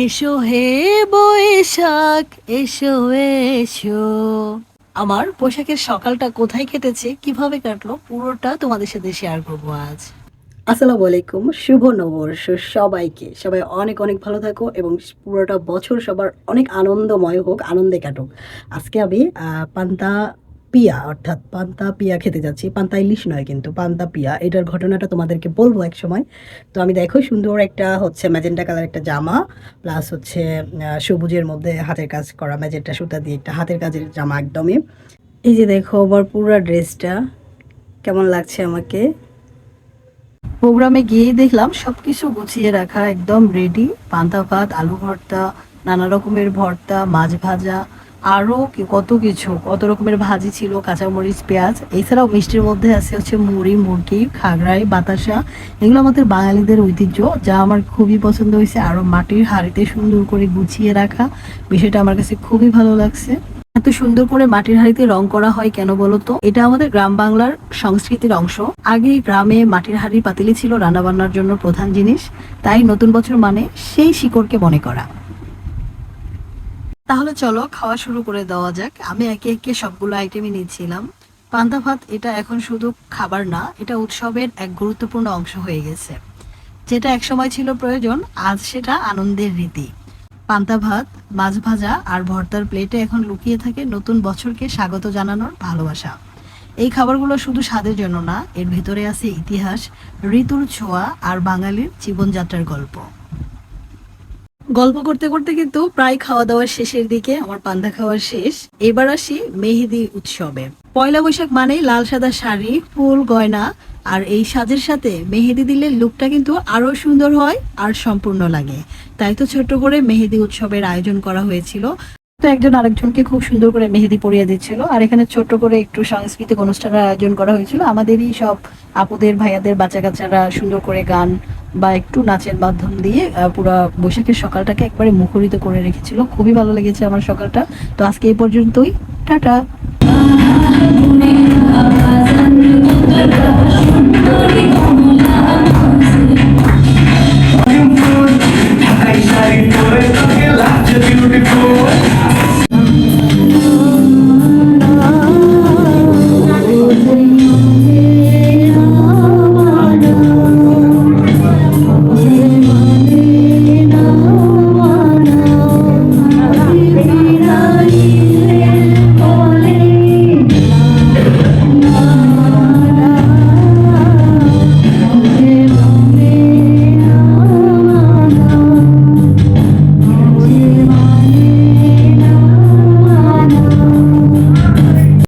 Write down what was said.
এসো হে বৈশাখ, এসো এসো। আমার পোশাকের সকালটা কোথায় কেটেছে, কিভাবে কাটলো, পুরোটা তোমাদের সাথে শেয়ার করবো আজ। আসসালামু আলাইকুম, শুভ নববর্ষ সবাইকে। সবাই অনেক অনেক ভালো থাকো এবং পুরোটা বছর সবার অনেক আনন্দময় হোক, আনন্দে কাটুক। আজকে আমি পান্তা পিয়া অর্থাৎ পান্তা পিয়া খেতে যাচ্ছি। পান্তা ইলিশ নয় কিন্তু পান্তা পিয়া, এটার ঘটনাটা তোমাদেরকে বলবো এক সময়। তো আমি দেখো সুন্দর একটা হচ্ছে ম্যাজেন্টা কালার একটা জামা, প্লাস হচ্ছে সবুজের মধ্যে হাতের কাজ করা ম্যাজেন্টা সুতা দিয়ে একটা হাতের কাজের জামা একদমই। এই যে দেখো আমার পুরো ড্রেসটা কেমন লাগছে আমাকে। প্রোগ্রামে গিয়ে দেখলাম সবকিছু গুছিয়ে রাখা, একদম রেডি। পান্তা ভাত, আলু ভর্তা, নানা রকমের ভর্তা, মাছ ভাজা, আরও কত কিছু, কত রকমের ভাজি ছিল, কাঁচামরিচ, পেঁয়াজ। এছাড়াও মিষ্টির মধ্যে আছে হচ্ছে মুড়ি, মুরগি, খাগড়াই, বাতাসা। এগুলো আমাদের বাঙালিদের ঐতিহ্য, যা আমার খুবই পছন্দ হয়েছে। আরও মাটির হাঁড়িতে সুন্দর করে গুছিয়ে রাখা, বিষয়টা আমার কাছে খুবই ভালো লাগছে। এত সুন্দর করে মাটির হাঁড়িতে রং করা হয় কেন বলো তো? এটা আমাদের গ্রাম বাংলার সংস্কৃতির অংশ। আগে গ্রামে মাটির হাঁড়ি পাতিলি ছিল রান্না বান্নার জন্য প্রধান জিনিস, তাই নতুন বছর মানে সেই শিকড়কে মনে করা। তাহলে চলো খাওয়া শুরু করে দেওয়া যাক। আমি একে একে সবগুলো আইটেমই নিচ্ছিলাম। পান্তা ভাত এটা এখন শুধু খাবার না, এটা উৎসবের এক গুরুত্বপূর্ণ অংশ হয়ে গেছে। যেটা একসময় ছিল প্রয়োজন, আজ সেটা আনন্দের রীতি। পান্তা ভাত, মাছ ভাজা আর ভর্তার প্লেটে এখন লুকিয়ে থাকে নতুন বছরকে স্বাগত জানানোর ভালোবাসা। এই খাবারগুলো শুধু স্বাদের জন্য না, এর ভেতরে আছে ইতিহাস, ঋতুর ছোঁয়া আর বাঙালির জীবনযাত্রার গল্প। গল্প করতে করতে কিন্তু প্রায় খাওয়া দাওয়ার শেষের দিকে, আমার পান্তা খাওয়ার শেষ। এবার আসি মেহেদি উৎসবে। পয়লা বৈশাখ মানেই লাল সাদা শাড়ি, ফুল, গয়না, আর এই সাজের সাথে মেহেদি দিলে লুকটা কিন্তু আরো সুন্দর হয় আর সম্পূর্ণ লাগে। তাই তো ছোট্ট করে মেহেদি উৎসবের আয়োজন করা হয়েছিল। তো একজন আরেকজনকে খুব সুন্দর করে মেহেদি পরিয়ে দিচ্ছিল, আর এখানে ছোট্ট করে একটু সাংস্কৃতিক অনুষ্ঠানের আয়োজন করা হয়েছিল। আমাদেরই সব আপুদের, ভাইয়াদের, বাচ্চা কাচ্চারা সুন্দর করে গান বা একটু নাচের মাধ্যম দিয়ে পুরো বৈশাখের সকালটাকে একবারে মুখরিত করে রেখেছিল। খুবই ভালো লেগেছে আমার সকালটা। তো আজকে এই পর্যন্তই, টাটা।